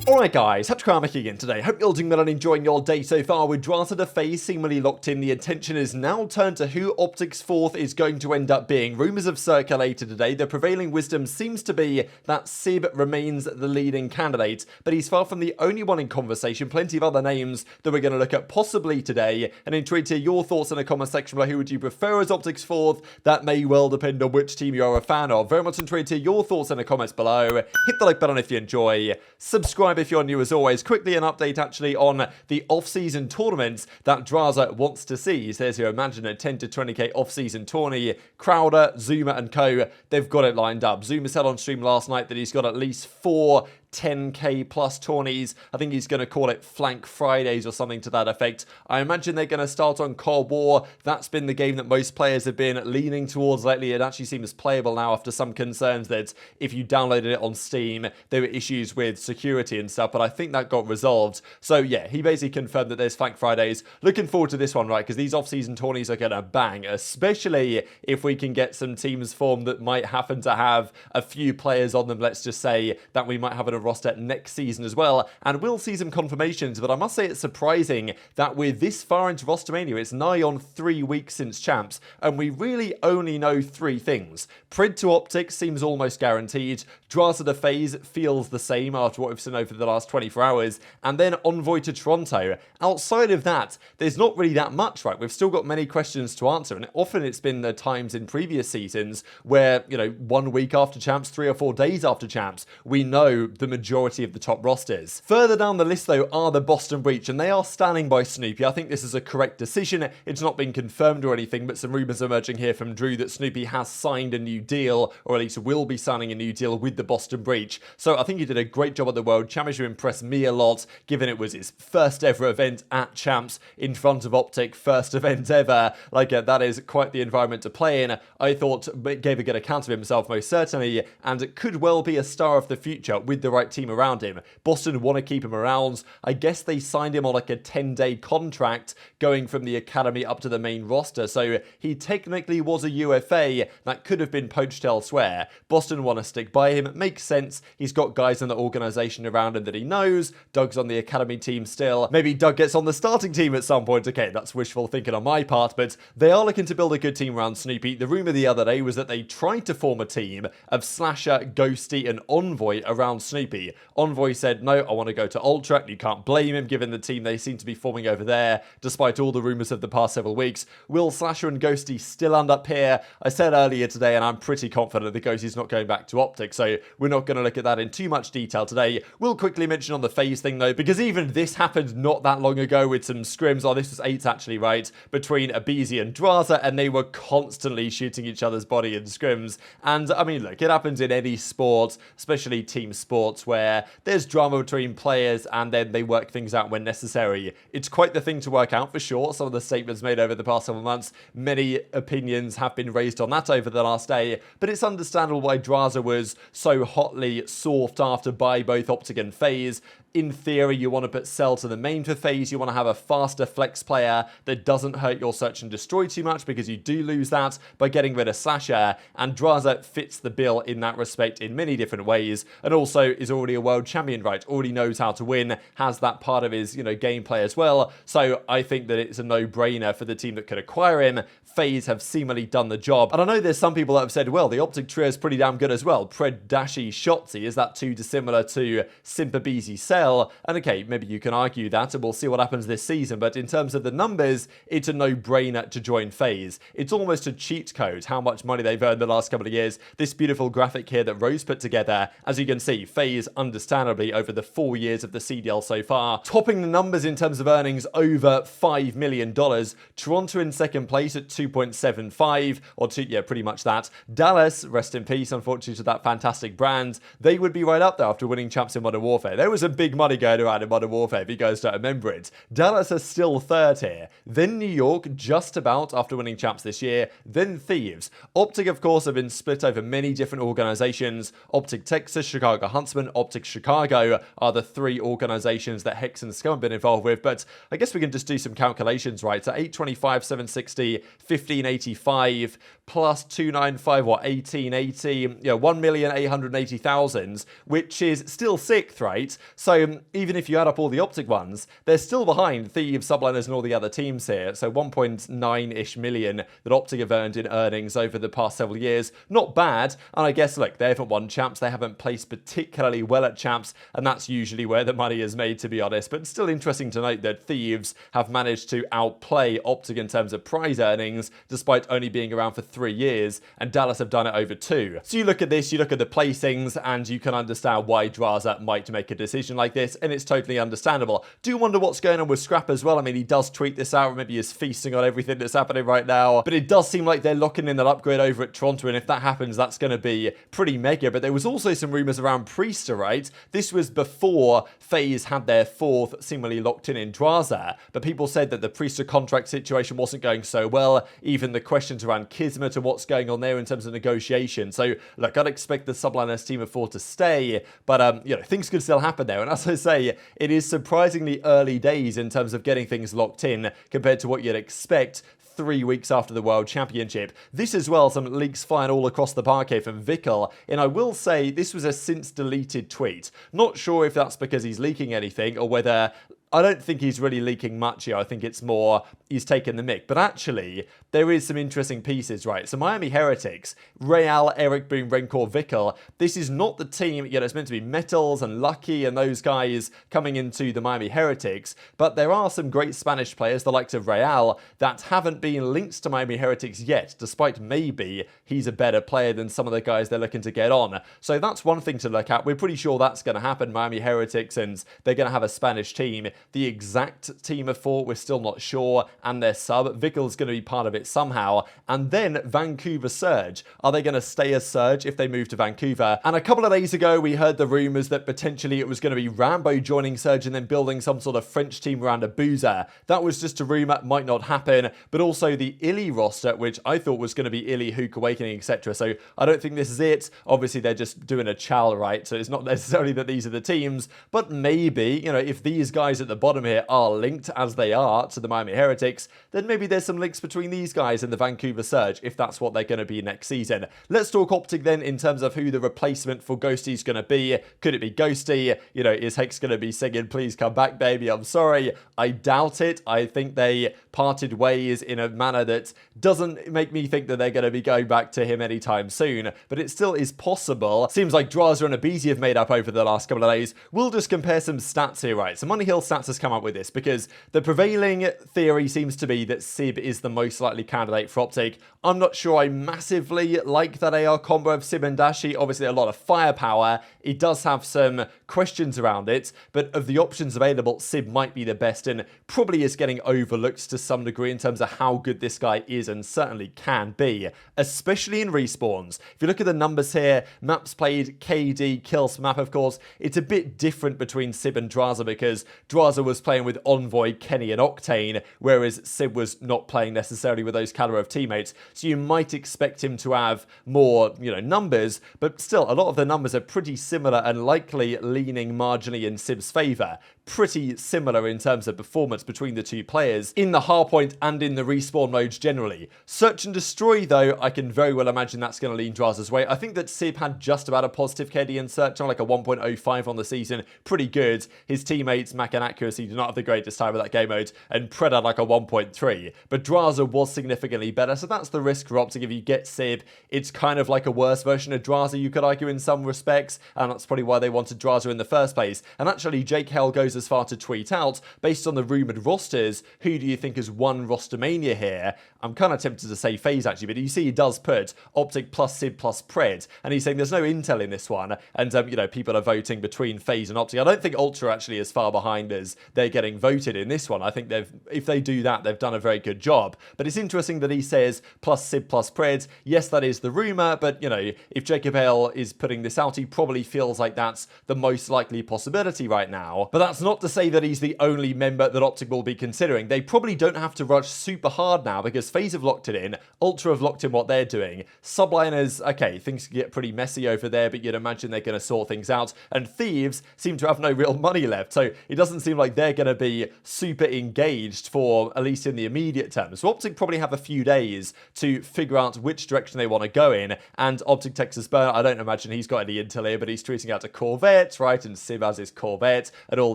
Alright guys, TacticalRab again today. Hope you're doing well and enjoying your day so far. With Drazah to FaZe seemingly locked in, the attention is now turned to who OpTic's fourth is going to end up being. Rumours have circulated today. The prevailing wisdom seems to be that Sib remains the leading candidate, but he's far from the only one in conversation. Plenty of other names that we're going to look at possibly today, and intrigued to hear your thoughts in the comment section below. Who would you prefer as OpTic's fourth? That may well depend on which team you're a fan of. Very much intrigued to hear your thoughts in the comments below. Hit the like button if you enjoy. Subscribe if you're new as always. Quickly an update actually on the off-season tournaments that Drazah wants to see. Says here, imagine a 10 to 20k off-season tourney. Crowder, Zuma and co, they've got it lined up. Zuma said on stream last night that he's got at least 4 10k plus tourneys. I think he's going to call it Flank Fridays or something to that effect. I imagine they're going to start on Cold War. That's been the game that most players have been leaning towards lately. It actually seems playable now after some concerns that if you downloaded it on Steam, there were issues with security and stuff, but I think that got resolved. So yeah, he basically confirmed that there's Flank Fridays. Looking forward to this one, right? Because these off-season tourneys are going to bang, especially if we can get some teams formed that might happen to have a few players on them. Let's just say that we might have an roster next season as well, and we'll see some confirmations. But I must say it's surprising that we're this far into Rostermania. It's nigh on 3 weeks since champs, and we really only know 3 things. Prid to OpTic seems almost guaranteed. Drazah to FaZe feels the same after what we've seen over the last 24 hours, and then Envoy to Toronto. Outside of that, there's not really that much, right? We've still got many questions to answer, and often it's been the times in previous seasons where, you know, 1 week after champs, 3 or 4 days after champs, we know the majority of the top rosters. Further down the list though are the Boston Breach, and they are standing by Snoopy. I think this is a correct decision. It's not been confirmed or anything, but some rumours emerging here from Drew that Snoopy has signed a new deal, or at least will be signing a new deal with the Boston Breach. So I think he did a great job at the World Championship, impressed me a lot, given it was his first ever event at champs in front of OpTic, first event ever. Like, that is quite the environment to play in. I thought gave a good account of himself most certainly, and it could well be a star of the future with the right team around him. Boston want to keep him around. I guess they signed him on like a 10-day contract going from the academy up to the main roster, so he technically was a UFA that could have been poached elsewhere. Boston want to stick by him. It makes sense. He's got guys in the organization around him that he knows. Doug's on the academy team still. Maybe Doug gets on the starting team at some point. Okay, that's wishful thinking on my part, but they are looking to build a good team around Snoopy. The rumor the other day was that they tried to form a team of Slasher, Ghosty and Envoy around Snoopy. Envoy said, no, I want to go to Ultra. You can't blame him given the team they seem to be forming over there, despite all the rumours of the past several weeks. Will Slasher and Ghosty still end up here? I said earlier today, and I'm pretty confident that Ghosty's not going back to OpTic, so we're not going to look at that in too much detail today. We'll quickly mention on the FaZe thing though, because even this happened not that long ago with some scrims. Oh, this was 8 actually, right? Between aBeZy and Drazah, and they were constantly shooting each other's body in scrims. And I mean, look, it happens in any sport, especially team sports, where there's drama between players and then they work things out when necessary. It's quite the thing to work out for sure. Some of the statements made over the past several months, many opinions have been raised on that over the last day, but it's understandable why Drazah was so hotly sought after by both OpTic and FaZe. In theory, you want to put Cell to the main for FaZe. You want to have a faster flex player that doesn't hurt your search and destroy too much, because you do lose that by getting rid of Slasher, and Drazah fits the bill in that respect in many different ways, and also is already a world champion, right? Already knows how to win, has that part of his, gameplay as well. So I think that it's a no-brainer for the team that could acquire him. FaZe have seemingly done the job. And I know there's some people that have said, well, the OpTic trio is pretty damn good as well. Pred, Dashy, Shotzzy, is that too dissimilar to Simp, aBeZy, Cell? And okay, maybe you can argue that, and we'll see what happens this season, but in terms of the numbers, it's a no-brainer to join FaZe. It's almost a cheat code, how much money they've earned the last couple of years. This beautiful graphic here that Rose put together, as you can see, FaZe, understandably, over the 4 years of the CDL so far, topping the numbers in terms of earnings over $5 million. Toronto in second place at 2.75, or pretty much that. Dallas, rest in peace, unfortunately, to that fantastic brand. They would be right up there after winning champs in Modern Warfare. There was a big money going around in Modern Warfare, if you guys don't remember it. Dallas are still third here. Then New York, just about, after winning champs this year. Then Thieves. OpTic, of course, have been split over many different organizations. OpTic Texas, Chicago Huntsman, OpTic Chicago are the 3 organizations that Hex and Scump have been involved with, but I guess we can just do some calculations, right? So 825, 760, 1585 plus 295, what, 1880, 1,880,000, which is still sick. 6th, right? So even if you add up all the OpTic ones, they're still behind Thieves, Subliners, and all the other teams here. So 1.9-ish million that OpTic have earned in earnings over the past several years. Not bad. And I guess, look, they haven't won champs. They haven't placed particularly well at champs. And that's usually where the money is made, to be honest. But still interesting to note that Thieves have managed to outplay OpTic in terms of prize earnings, despite only being around for 3 years. And Dallas have done it over 2. So you look at this, you look at the placings, and you can understand why Drazah might make a decision like this. And it's totally understandable. Do wonder what's going on with Scrap as well. I mean, he does tweet this out. Maybe he's feasting on everything that's happening right now. But it does seem like they're locking in that upgrade over at Toronto. And if that happens, that's going to be pretty mega. But there was also some rumors around Priester, right? This was before FaZe had their 4th seemingly locked in Drazah. But people said that the Priester contract situation wasn't going so well. Even the questions around Kismet and what's going on there in terms of negotiation. So, look, I'd expect the Subliners team of 4 to stay. But, you know, things could still happen there. And as I say, it is surprisingly early days in terms of getting things locked in compared to what you'd expect 3 weeks after the World Championship. This as well, some leaks flying all across the parquet from Vickle, and I will say this was a since deleted tweet. Not sure if that's because he's leaking anything or whether... I don't think he's really leaking much here. I think it's more he's taken the mic. But actually, there is some interesting pieces, right? So Miami Heretics, Real, Eric Boom, Rencor, Vickle. This is not the team, you know, it's meant to be Metals and Lucky and those guys coming into the Miami Heretics. But there are some great Spanish players, the likes of Real, that haven't been linked to Miami Heretics yet, despite maybe he's a better player than some of the guys they're looking to get on. So that's one thing to look at. We're pretty sure that's going to happen, Miami Heretics, and they're going to have a Spanish team. The exact team of 4, we're still not sure, and their sub, Vickle's going to be part of it somehow. And then Vancouver Surge. Are they going to stay as Surge if they move to Vancouver? And a couple of days ago, we heard the rumours that potentially it was going to be Rambo joining Surge and then building some sort of French team around aBeZy. That was just a rumour, might not happen. But also the iLLeY roster, which I thought was going to be iLLeY, Huke, Awakening, etc. So I don't think this is it. Obviously, they're just doing a chal, right? So it's not necessarily that these are the teams, but maybe, you know, if these guys at the bottom here are linked as they are to the Miami Heretics, then maybe there's some links between these guys and the Vancouver Surge if that's what they're going to be next season. Let's talk OpTic then in terms of who the replacement for Ghosty is going to be. Could it be Ghosty? You know, is Hex going to be singing "Please come back, baby"? I'm sorry, I doubt it. I think they parted ways in a manner that doesn't make me think that they're going to be going back to him anytime soon, but it still is possible. Seems like Drazah and aBeZy have made up over the last couple of days. We'll just compare some stats here, right? So Money Hill Stats has come up with this because the prevailing theory seems to be that Sib is the most likely candidate for OpTic. I'm not sure I massively like that AR combo of Sib and Dashy. Obviously a lot of firepower. It does have some questions around it, but of the options available, Sib might be the best and probably is getting overlooked to some degree in terms of how good this guy is and certainly can be, especially in respawns. If you look at the numbers here, maps played, KD, kills per map, of course, it's a bit different between Sib and Drazah because Drazah was playing with Envoy, Kenny and Octane, whereas Sib was not playing necessarily with those caliber of teammates. So you might expect him to have more, you know, numbers, but still a lot of the numbers are pretty similar and likely leaning marginally in Sib's favour. Pretty similar in terms of performance between the two players in the hardpoint and in the respawn modes generally. Search and destroy though, I can very well imagine that's going to lean Drazah's way. I think that Sib had just about a positive KD in search on like a 1.05 on the season. Pretty good. His teammates, Mack and Accuracy, do not have the greatest time with that game mode, and Pred had like a 1.3. But Drazah was significantly better, so that's the risk for OpTic. If you get Sib, it's kind of like a worse version of Drazah, you could argue, in some respects, and that's probably why they wanted Drazah in the first place. And actually, Jake Hell goes as far to tweet out, based on the rumoured rosters, who do you think has won Rostermania here? I'm kind of tempted to say FaZe actually, but you see he does put OpTic plus Sib plus Pred, and he's saying there's no intel in this one, and you know, people are voting between FaZe and OpTic. I don't think Ultra actually is far behind as they're getting voted in this one. I think if they do that, they've done a very good job. But it's interesting that he says plus Sib plus Pred. Yes, that is the rumour, but you know, if Jacob Hale is putting this out, he probably feels like that's the most likely possibility right now. But that's That's not to say that he's the only member that OpTic will be considering. They probably don't have to rush super hard now because FaZe have locked it in, Ultra have locked in what they're doing. Subliners, okay, things can get pretty messy over there, but you'd imagine they're going to sort things out. And Thieves seem to have no real money left, so it doesn't seem like they're going to be super engaged for, at least in the immediate term. So OpTic probably have a few days to figure out which direction they want to go in. And OpTic Texas Burn, I don't imagine he's got any intel here, but he's tweeting out to Corvette, right? And Sib has his Corvette and all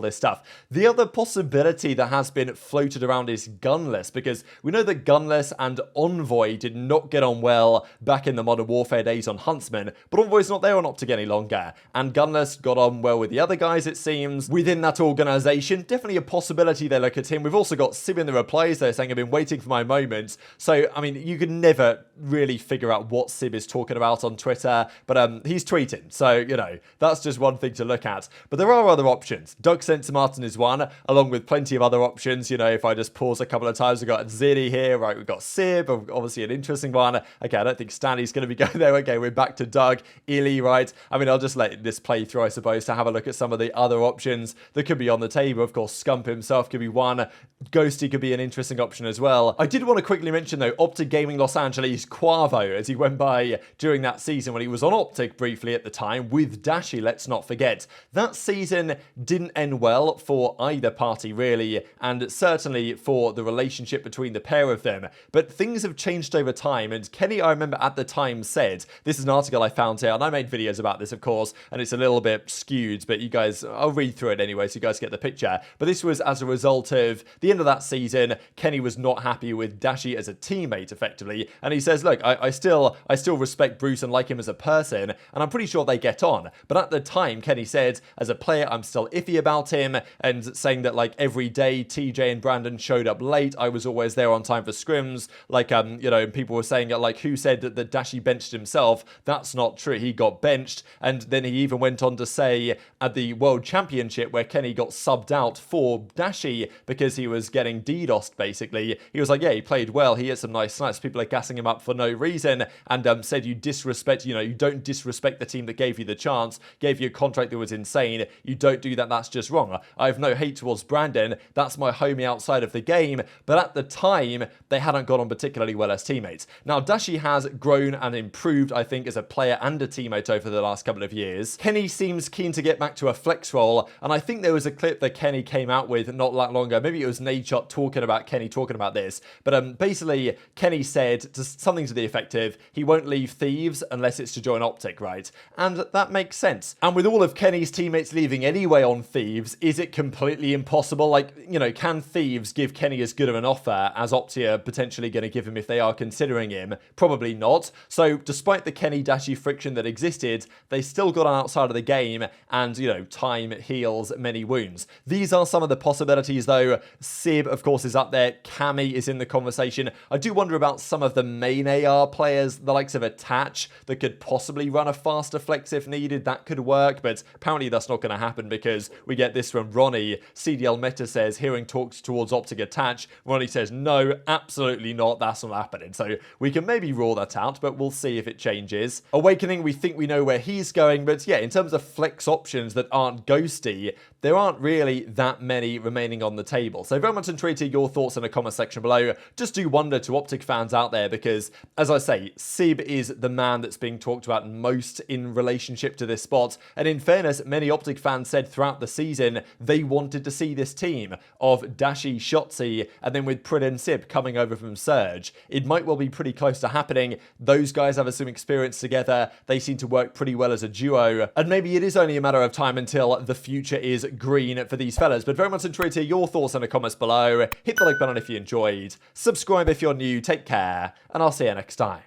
this stuff. The other possibility that has been floated around is Gunless, because we know that Gunless and Envoy did not get on well back in the Modern Warfare days on Huntsman, but Envoy's not there on OpTic any longer. And Gunless got on well with the other guys, it seems, within that organization. Definitely a possibility they look at him. We've also got Sib in the replies there saying, I've been waiting for my moment. So, I mean, you can never really figure out what Sib is talking about on Twitter, but he's tweeting. So, you know, that's just one thing to look at. But there are other options. Doug Sensor Martin is one, along with plenty of other options. You know, if I just pause a couple of times, we've got Ziddy here, right? We've got Sib, obviously an interesting one. Okay, I don't think Stanley's going to be going there. Okay, we're back to Doug, iLLeY, right? I mean, I'll just let this play through, I suppose, to have a look at some of the other options that could be on the table. Of course, Scump himself could be one. Ghosty could be an interesting option as well. I did want to quickly mention, though, OpTic Gaming Los Angeles Quavo, as he went by during that season when he was on OpTic briefly at the time with Dashy, let's not forget. That season didn't end well for either party, really, and certainly for the relationship between the pair of them. But things have changed over time, and Kenny, I remember at the time, said, this is an article I found here, and I made videos about this, of course, and it's a little bit skewed, but you guys, I'll read through it anyway, so you guys get the picture. But this was as a result of the end of that season. Kenny was not happy with Dashy as a teammate, effectively, and he says, look, I still respect Bruce and like him as a person, and I'm pretty sure they get on. But at the time, Kenny said, as a player, I'm still iffy about him, and saying that, like, every day TJ and Brandon showed up late, I was always there on time for scrims, like, you know, people were saying, like, who said that Dashy benched himself? That's not true. He got benched, and then he even went on to say at the World Championship, where Kenny got subbed out for Dashy because he was getting DDoSed, basically, he was like, yeah, he played well, he hit some nice snipes, people are gassing him up for no reason, and said you disrespect, you know, you don't disrespect the team that gave you the chance, gave you a contract that was insane, you don't do that, that's just wrong. I have no hate towards Brandon, that's my homie outside of the game, but at the time, they hadn't got on particularly well as teammates. Now, Dashy has grown and improved, I think, as a player and a teammate over the last couple of years. Kenny seems keen to get back to a flex role, and I think there was a clip that Kenny came out with not that long ago, maybe it was Nadeshot talking about Kenny talking about this, but basically, Kenny said something to the effect of, he won't leave Thieves unless it's to join OpTic, right? And that makes sense. And with all of Kenny's teammates leaving anyway on Thieves, is it completely impossible? Like, you know, can Thieves give Kenny as good of an offer as OpTic are potentially going to give him if they are considering him? Probably not. So despite the Kenny Dashy friction that existed, they still got on outside of the game, and, you know, time heals many wounds. These are some of the possibilities, though. Sib, of course, is up there. Cammy is in the conversation. I do wonder about some of the main AR players, the likes of Attach, that could possibly run a faster flex if needed. That could work, but apparently that's not going to happen because we get this from Ronnie. CDL Meta says, hearing talks towards OpTic Attach. Ronnie says, no, absolutely not. That's not happening. So we can maybe rule that out, but we'll see if it changes. Awakening, we think we know where he's going, but yeah, in terms of flex options that aren't Ghosty, there aren't really that many remaining on the table. So very much intrigued to hear your thoughts in the comment section below. Just do wonder to OpTic fans out there because, as I say, Sib is the man that's being talked about most in relationship to this spot. And in fairness, many OpTic fans said throughout the season they wanted to see this team of Dashy, Shotzzy, and then with Prid and Sib coming over from Surge. It might well be pretty close to happening. Those guys have some experience together. They seem to work pretty well as a duo. And maybe it is only a matter of time until the future is green for these fellas. But very much intrigued to hear your thoughts in the comments below. Hit the like button if you enjoyed. Subscribe if you're new. Take care. And I'll see you next time.